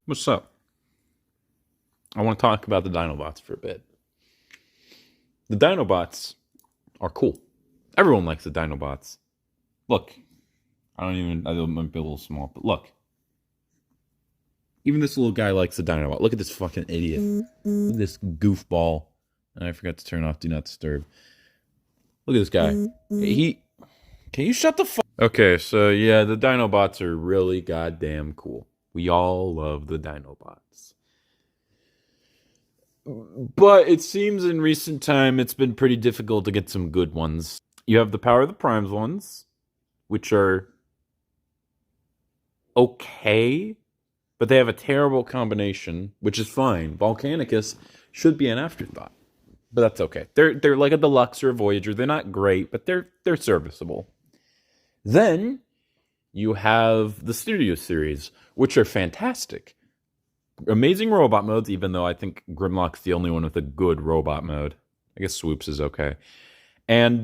What's up? I want to talk about the Dinobots for a bit. The Dinobots are cool. Everyone likes the Dinobots. Look, I might be a little small, but look. Even this little guy likes the Dinobot. Look at this fucking idiot. Look at this goofball. And I forgot to turn off Do Not Disturb. Look at this guy. Can you shut the fuck? Okay, so yeah, the Dinobots are really goddamn cool. We all love the Dinobots. But it seems in recent time it's been pretty difficult to get some good ones. You have the Power of the Primes ones, which are okay, but they have a terrible combination, which is fine. Volcanicus should be an afterthought, but that's okay. They're like a deluxe or a Voyager. They're not great, but they're serviceable. Then you have the Studio Series, which are fantastic. Amazing robot modes, even though I think Grimlock's the only one with a good robot mode. I guess Swoop's is okay. And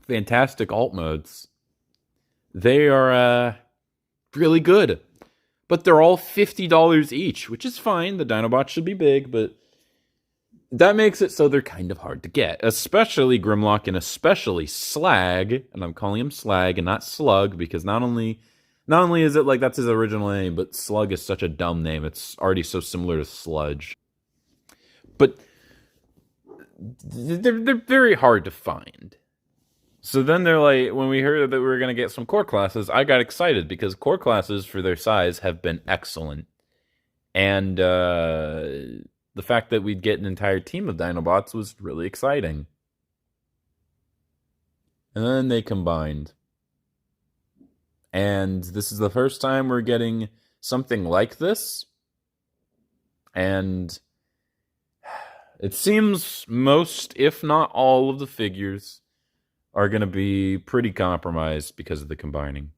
fantastic alt modes. They are really good. But they're all $50 each, which is fine. The Dinobots should be big, but that makes it so they're kind of hard to get. Especially Grimlock and especially Slag. And I'm calling him Slag and not Slug, because not only is it like that's his original name, but Slug is such a dumb name. It's already so similar to Sludge. But they're very hard to find. So then they're like, when we heard that we were going to get some core classes, I got excited because core classes for their size have been excellent. And the fact that we'd get an entire team of Dinobots was really exciting. And then they combined. And this is the first time we're getting something like this. And it seems most, if not all, of the figures are going to be pretty compromised because of the combining.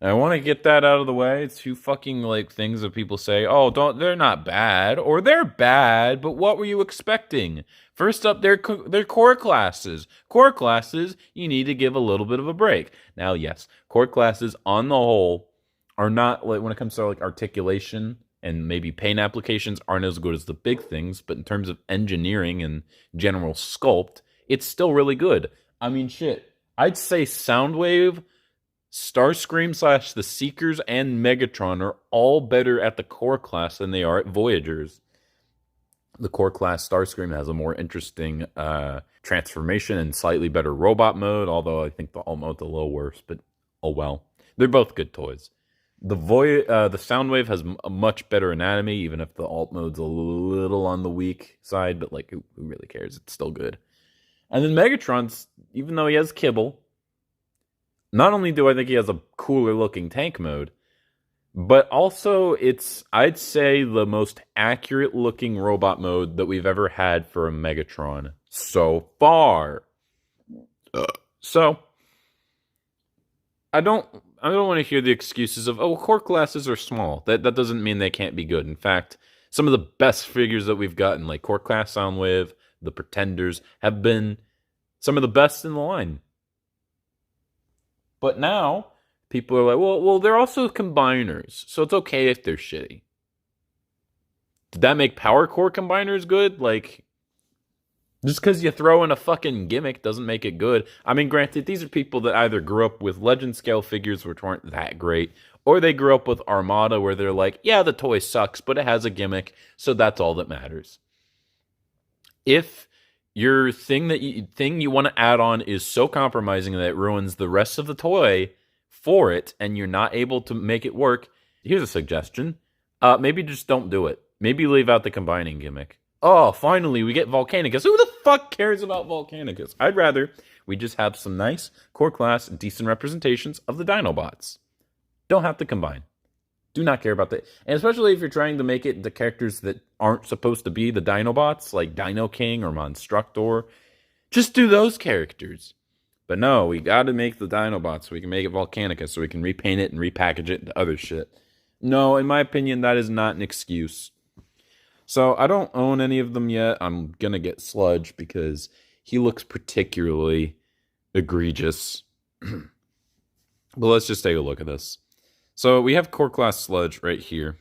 And I want to get that out of the way. It's two fucking like things that people say, oh, they're not bad, or they're bad, but what were you expecting? First up, they're core classes. Core classes, you need to give a little bit of a break. Now, yes, core classes on the whole are not, like when it comes to like articulation and maybe paint applications, aren't as good as the big things, but in terms of engineering and general sculpt, it's still really good. I mean, shit. I'd say Soundwave, Starscream / the Seekers, and Megatron are all better at the core class than they are at Voyagers. The core class Starscream has a more interesting transformation and slightly better robot mode, although I think the alt mode's a little worse, but oh well. They're both good toys. The Soundwave has a much better anatomy, even if the alt mode's a little on the weak side, but like, who really cares? It's still good. And then Megatron's, even though he has kibble, not only do I think he has a cooler looking tank mode, but also it's, I'd say, the most accurate looking robot mode that we've ever had for a Megatron so far. So I don't want to hear the excuses of, oh, core classes are small. That doesn't mean they can't be good. In fact, some of the best figures that we've gotten, like core class Soundwave, the Pretenders, have been some of the best in the line. But now, people are like, well, they're also combiners, so it's okay if they're shitty. Did that make Power Core combiners good? Like, just because you throw in a fucking gimmick doesn't make it good. I mean, granted, these are people that either grew up with Legend scale figures, which weren't that great, or they grew up with Armada, where they're like, yeah, the toy sucks, but it has a gimmick, so that's all that matters. If your thing you want to add on is so compromising that it ruins the rest of the toy for it, and you're not able to make it work, here's a suggestion. Maybe just don't do it. Maybe leave out the combining gimmick. Oh, finally, we get Volcanicus. Who the fuck cares about Volcanicus? I'd rather we just have some nice, core class, decent representations of the Dinobots. Don't have to combine. Do not care about that. And especially if you're trying to make it the characters that aren't supposed to be the Dinobots, like Dino King or Monstructor. Just do those characters. But no, we gotta make the Dinobots so we can make it Volcanicus, so we can repaint it and repackage it into other shit. No, in my opinion, that is not an excuse. So I don't own any of them yet. I'm gonna get Sludge because he looks particularly egregious. But let's just take a look at this. So we have Core Class Sludge right here.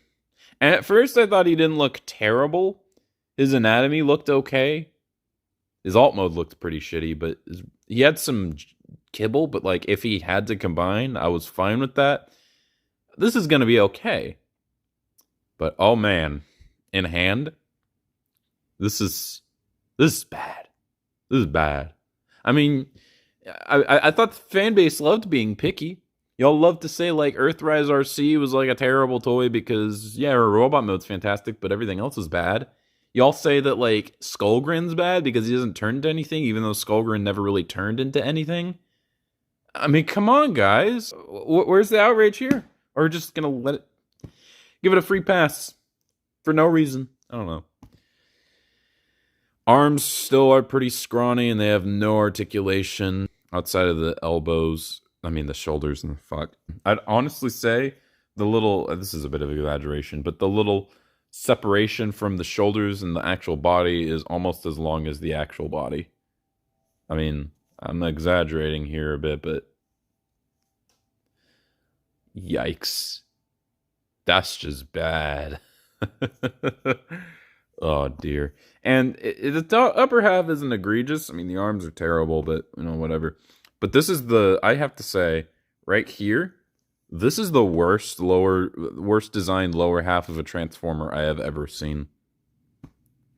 And at first I thought he didn't look terrible. His anatomy looked okay. His alt mode looked pretty shitty, but he had some kibble, but like if he had to combine, I was fine with that. This is going to be okay. But oh man, in hand, this is bad. This is bad. I mean, I thought the fan base loved being picky. Y'all love to say like Earthrise RC was like a terrible toy because yeah, her robot mode's fantastic, but everything else is bad. Y'all say that like Skullgrin's bad because he doesn't turn into anything, even though Skullgrin never really turned into anything. I mean, come on, guys. Where's the outrage here? Or we're just gonna give it a free pass for no reason? I don't know. Arms still are pretty scrawny and they have no articulation outside of the elbows. I mean, the shoulders and the fuck. I'd honestly say the little, this is a bit of an exaggeration, but the little separation from the shoulders and the actual body is almost as long as the actual body. I mean, I'm exaggerating here a bit, but yikes. That's just bad. Oh, dear. And the upper half isn't egregious. I mean, the arms are terrible, but, you know, whatever. But this is I have to say, right here, this is the worst designed lower half of a Transformer I have ever seen.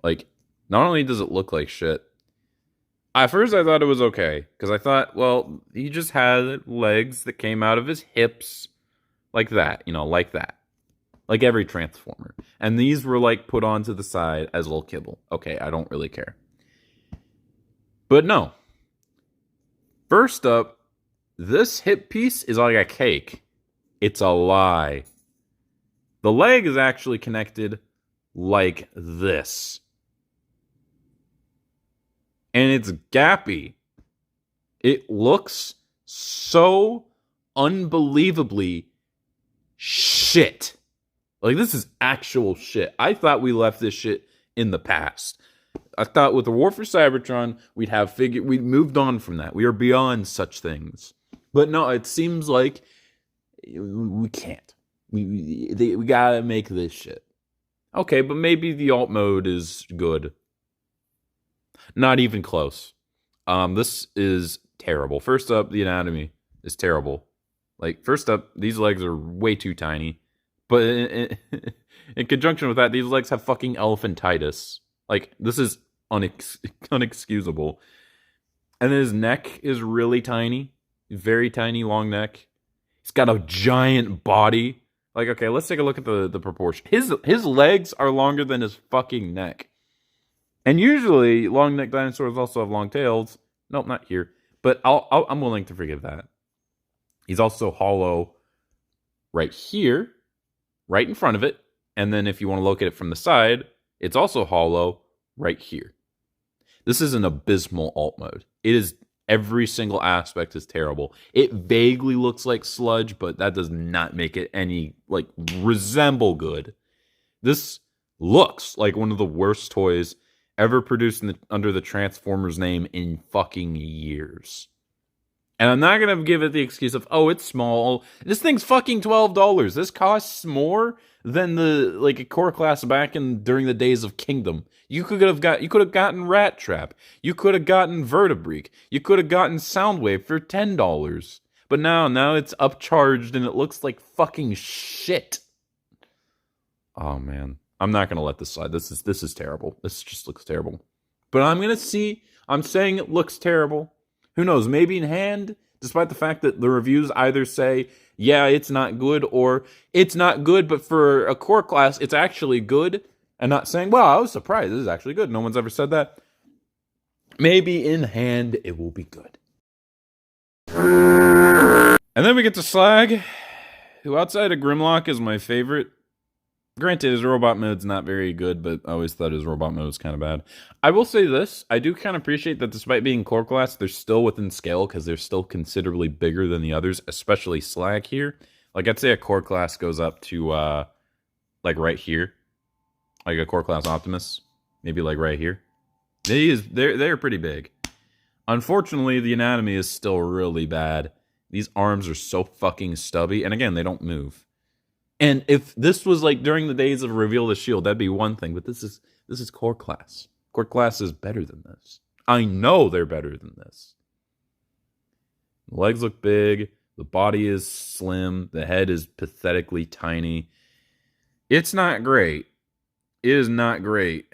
Like, not only does it look like shit, at first I thought it was okay, because I thought, well, he just had legs that came out of his hips, like that, you know, like that. Like every Transformer. And these were, like, put onto the side as little kibble. Okay, I don't really care. But no. First up, this hip piece is like a cake. It's a lie. The leg is actually connected like this. And it's gappy. It looks so unbelievably shit. Like, this is actual shit. I thought we left this shit in the past. I thought with the War for Cybertron, we'd moved on from that. We are beyond such things. But no, it seems like we can't. We gotta make this shit. Okay, but maybe the alt mode is good. Not even close. This is terrible. First up, the anatomy is terrible. Like, first up, these legs are way too tiny. But in conjunction with that, these legs have fucking elephantitis. Like, this is unexcusable. And his neck is really tiny. Very tiny, long neck. He's got a giant body. Like, okay, let's take a look at the proportion. His legs are longer than his fucking neck. And usually, long neck dinosaurs also have long tails. Nope, not here. But I'm willing to forgive that. He's also hollow right here. Right in front of it. And then if you want to look at it from the side, it's also hollow right here. This is an abysmal alt mode. It is, every single aspect is terrible. It vaguely looks like sludge, but that does not make it any, like, resemble good. This looks like one of the worst toys ever produced under the Transformers name in fucking years. And I'm not going to give it the excuse of, oh, it's small. This thing's fucking $12. This costs more than a core class back during the days of Kingdom. You could have gotten Rat Trap. You could have gotten Vertebreak. You could have gotten Soundwave for $10. But now it's upcharged and it looks like fucking shit. Oh man. I'm not going to let this slide. This is terrible. This just looks terrible. But I'm saying it looks terrible. Who knows? Maybe in hand, despite the fact that the reviews either say, yeah, it's not good, or it's not good, but for a core class, it's actually good, and not saying, well, I was surprised. This is actually good. No one's ever said that. Maybe in hand, it will be good. And then we get to Slag, who outside of Grimlock is my favorite. Granted, his robot mode's not very good, but I always thought his robot mode was kind of bad. I will say this. I do kind of appreciate that despite being core class, they're still within scale because they're still considerably bigger than the others, especially Slag here. Like, I'd say a core class goes up to, like, right here. Like a core class Optimus. Maybe, like, right here. They're pretty big. Unfortunately, the anatomy is still really bad. These arms are so fucking stubby. And again, they don't move. And if this was like during the days of Reveal the Shield, that'd be one thing. But this is Core Class. Core Class is better than this. I know they're better than this. The legs look big. The body is slim. The head is pathetically tiny. It's not great. It is not great.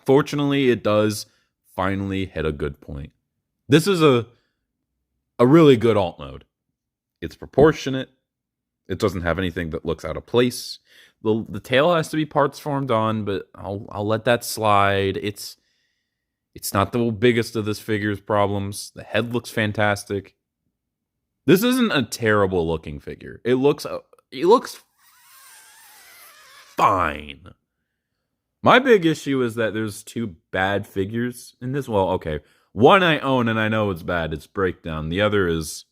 Fortunately, it does finally hit a good point. This is a really good alt mode. It's proportionate. It doesn't have anything that looks out of place. The tail has to be parts formed on, but I'll let that slide. It's not the biggest of this figure's problems. The head looks fantastic. This isn't a terrible looking figure. It looks fine. My big issue is that there's two bad figures in this. Well, okay. One I own and I know it's bad. It's Breakdown. The other is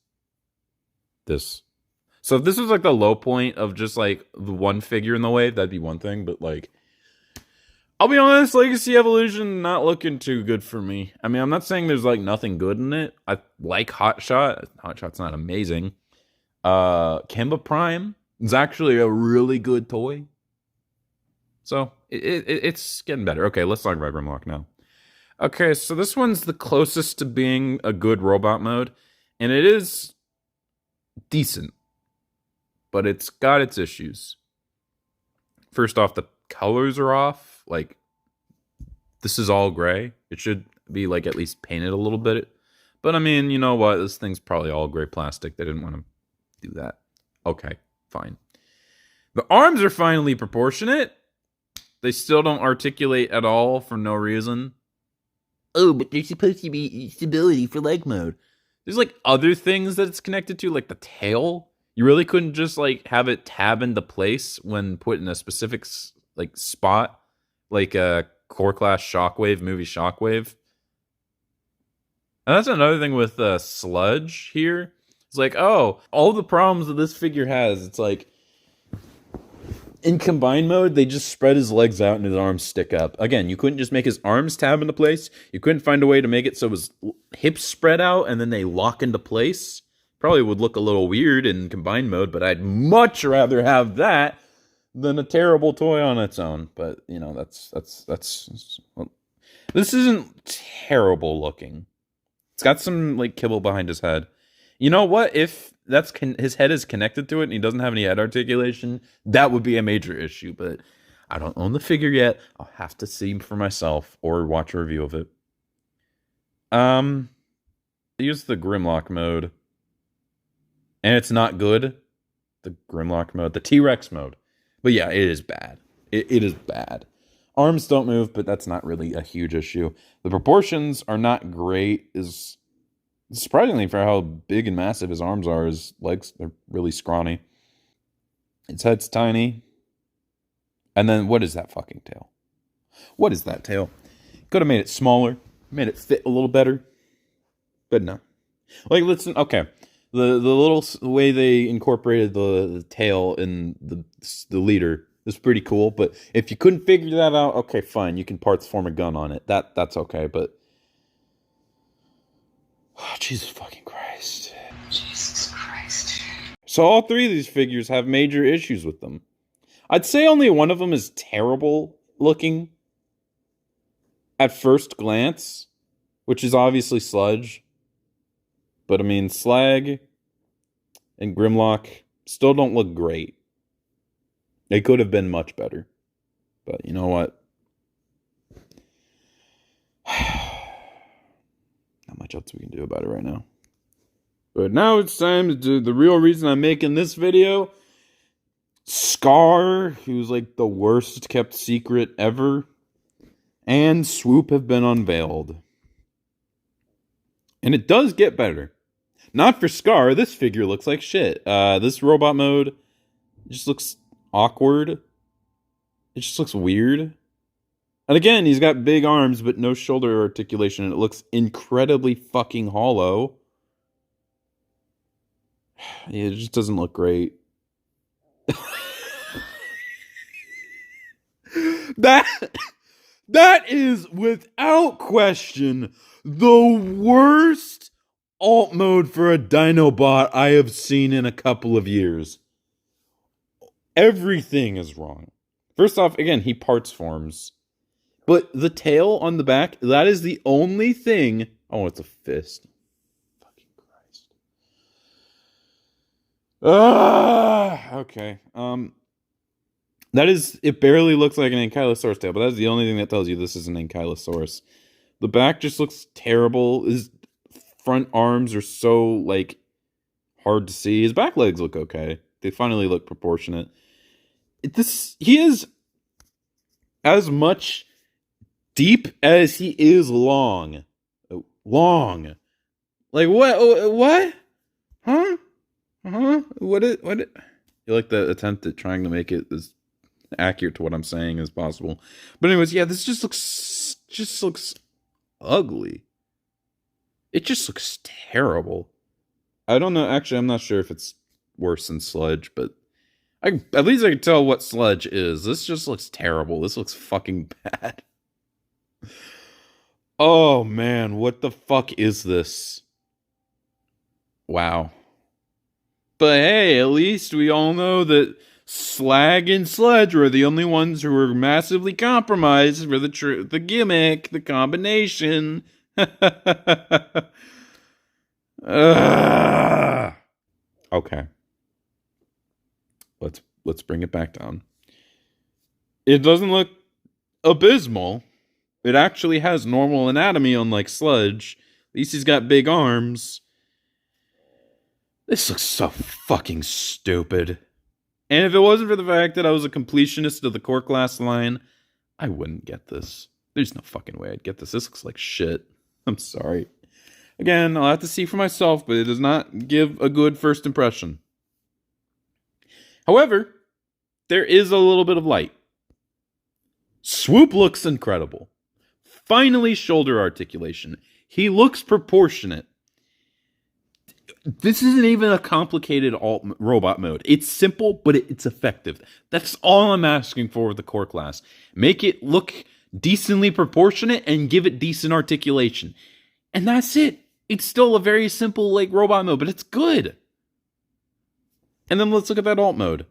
this. So if this was like the low point of just like the one figure in the wave, that'd be one thing. But like, I'll be honest, Legacy Evolution not looking too good for me. I mean, I'm not saying there's like nothing good in it. I like Hotshot. Hotshot's not amazing. Kimba Prime is actually a really good toy. So it's getting better. Okay, let's talk about Grimlock now. Okay, so this one's the closest to being a good robot mode, and it is decent, but it's got its issues. First off, the colors are off. Like, this is all gray. It should be like at least painted a little bit. But I mean, you know what? This thing's probably all gray plastic. They didn't want to do that. Okay, fine. The arms are finally proportionate. They still don't articulate at all for no reason. Oh, but there's supposed to be stability for leg mode. There's like other things that it's connected to, like the tail. You really couldn't just like have it tab into place when put in a specific like spot, like a Core Class Shockwave, movie Shockwave. And that's another thing with Sludge here. It's like, oh, all the problems that this figure has, it's like, in combined mode, they just spread his legs out and his arms stick up. Again, you couldn't just make his arms tab into place. You couldn't find a way to make it so his hips spread out and then they lock into place. Probably would look a little weird in combined mode, but I'd much rather have that than a terrible toy on its own. But, you know, that's well, this isn't terrible looking. It's got some, like, kibble behind his head. You know what? If his head is connected to it and he doesn't have any head articulation, that would be a major issue. But I don't own the figure yet. I'll have to see for myself or watch a review of it. Use the Grimlock mode. And it's not good. The Grimlock mode. The T-Rex mode. But yeah, it is bad. It is bad. Arms don't move, but that's not really a huge issue. The proportions are not great. Surprisingly, for how big and massive his arms are, his legs are really scrawny. His head's tiny. And then, what is that fucking tail? What is that tail? Could have made it smaller. Made it fit a little better. But no. Like, listen, okay. The little way they incorporated the tail in the leader is pretty cool. But if you couldn't figure that out, okay, fine. You can parts form a gun on it. That's okay, but... Oh, Jesus fucking Christ. Jesus Christ. So all three of these figures have major issues with them. I'd say only one of them is terrible looking at first glance, which is obviously Sludge. But I mean, Slag and Grimlock still don't look great. They could have been much better. But you know what? Not much else we can do about it right now. But now it's time to do the real reason I'm making this video. Scar, who's like the worst kept secret ever, and Swoop have been unveiled. And it does get better. Not for Scar, this figure looks like shit. This robot mode just looks awkward. It just looks weird. And again, he's got big arms, but no shoulder articulation, and it looks incredibly fucking hollow. It just doesn't look great. That is, without question, the worst alt mode for a Dinobot I have seen in a couple of years. Everything is wrong. First off, again, he parts forms. But the tail on the back, that is the only thing. Oh, it's a fist. Fucking Christ. Okay. That is, it barely looks like an Ankylosaurus tail, but that's the only thing that tells you this is an Ankylosaurus. The back just looks terrible. His front arms are so, like, hard to see. His back legs look okay. They finally look proportionate. He is as much deep as he is long. Long. Like, what? Huh? What? You like the attempt at trying to make it as accurate to what I'm saying as possible. But anyways, yeah, this just looks ugly. It just looks terrible. I don't know. Actually, I'm not sure if it's worse than sludge, but at least I can tell what sludge is. This just looks terrible. This looks fucking bad. Oh man, what the fuck is this? Wow. But hey, at least we all know that Slag and Sludge were the only ones who were massively compromised for the gimmick, the combination. Okay. Let's bring it back down. It doesn't look abysmal. It actually has normal anatomy, unlike Sludge. At least he's got big arms. This looks so fucking stupid. And if it wasn't for the fact that I was a completionist of the Core Class line, I wouldn't get this. There's no fucking way I'd get this. This looks like shit. I'm sorry. Again, I'll have to see for myself, but it does not give a good first impression. However, there is a little bit of light. Swoop looks incredible. Finally, shoulder articulation. He looks proportionate. This isn't even a complicated robot mode. It's simple, but it's effective. That's all I'm asking for with the Core Class. Make it look decently proportionate and give it decent articulation. And that's it. It's still a very simple, like, robot mode, but it's good. And then let's look at that alt mode.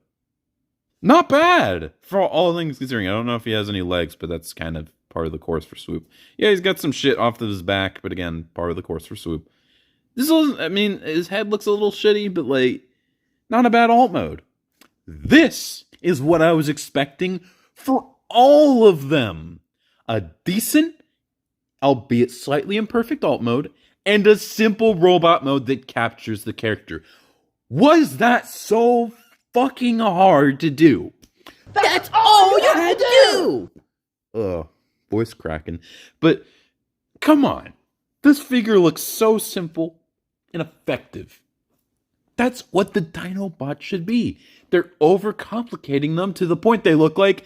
Not bad, for all things considering. I don't know if he has any legs, but that's kind of part of the course for Swoop. Yeah, he's got some shit off of his back, but again, part of the course for Swoop. His head looks a little shitty, but, like, not a bad alt mode. This is what I was expecting for all of them. A decent, albeit slightly imperfect alt mode, and a simple robot mode that captures the character. Was that so fucking hard to do? That's all you had to do! Ugh, voice cracking. But, come on. This figure looks so simple and effective. That's what the Dinobots should be. They're overcomplicating them to the point they look like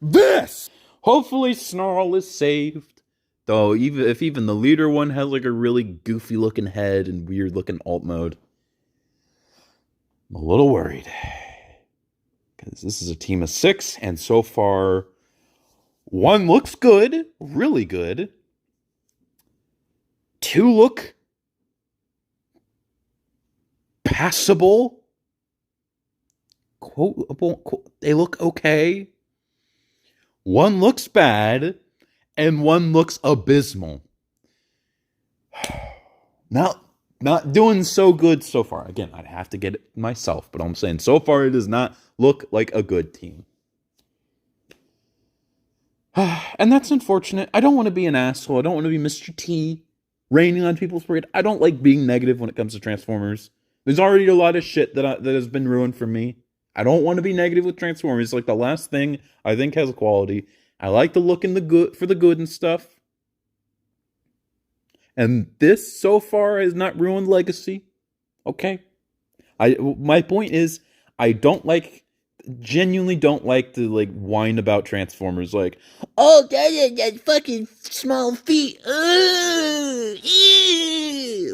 this. Hopefully Snarl is saved. Though, even the leader one has like a really goofy looking head and weird looking alt mode. I'm a little worried. Because this is a team of 6, and so far, 1 looks good, really good. 2 look passable. They look okay. 1 looks bad, and 1 looks abysmal. Not doing so good so far. Again, I'd have to get it myself, but I'm saying so far it does not look like a good team. And that's unfortunate. I don't want to be an asshole. I don't want to be Mr. T, raining on people's parade. I don't like being negative when it comes to Transformers. There's already a lot of shit that has been ruined for me. I don't want to be negative with Transformers. It's like the last thing I think has quality. I like to look in the good for the good and stuff. And this so far has not ruined Legacy. Okay. My point is, I genuinely don't like to like whine about Transformers like, oh, that fucking small feet.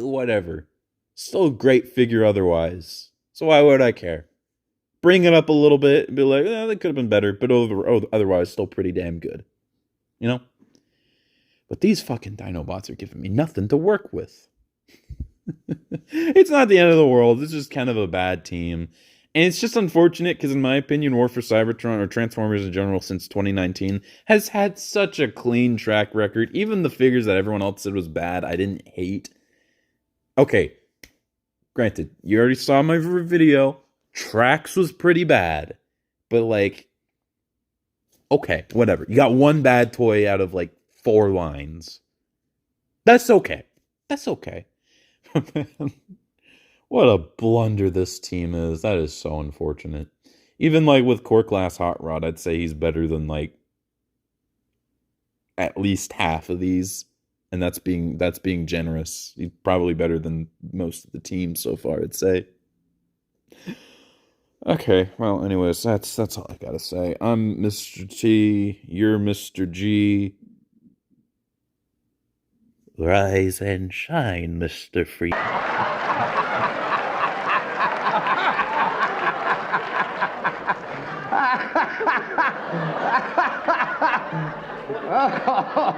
Whatever. Still a great figure otherwise. So why would I care? Bring it up a little bit and be like, they could have been better, but otherwise still pretty damn good. You know? But these fucking Dinobots are giving me nothing to work with. It's not the end of the world. It's just kind of a bad team. And it's just unfortunate because, in my opinion, War for Cybertron, or Transformers in general, since 2019, has had such a clean track record. Even the figures that everyone else said was bad, I didn't hate. Okay, granted, you already saw my video. Trax was pretty bad. But, like, okay, whatever. You got one bad toy out of, like, 4 lines. That's okay. That's okay. What a blunder this team is. That is so unfortunate. Even like with Core Class Hot Rod, I'd say he's better than like at least half of these. And that's being generous. He's probably better than most of the teams so far, I'd say. Okay, well, anyways, that's all I gotta say. I'm Mr. T, you're Mr. G. Rise and shine, Mr. Free. Oh.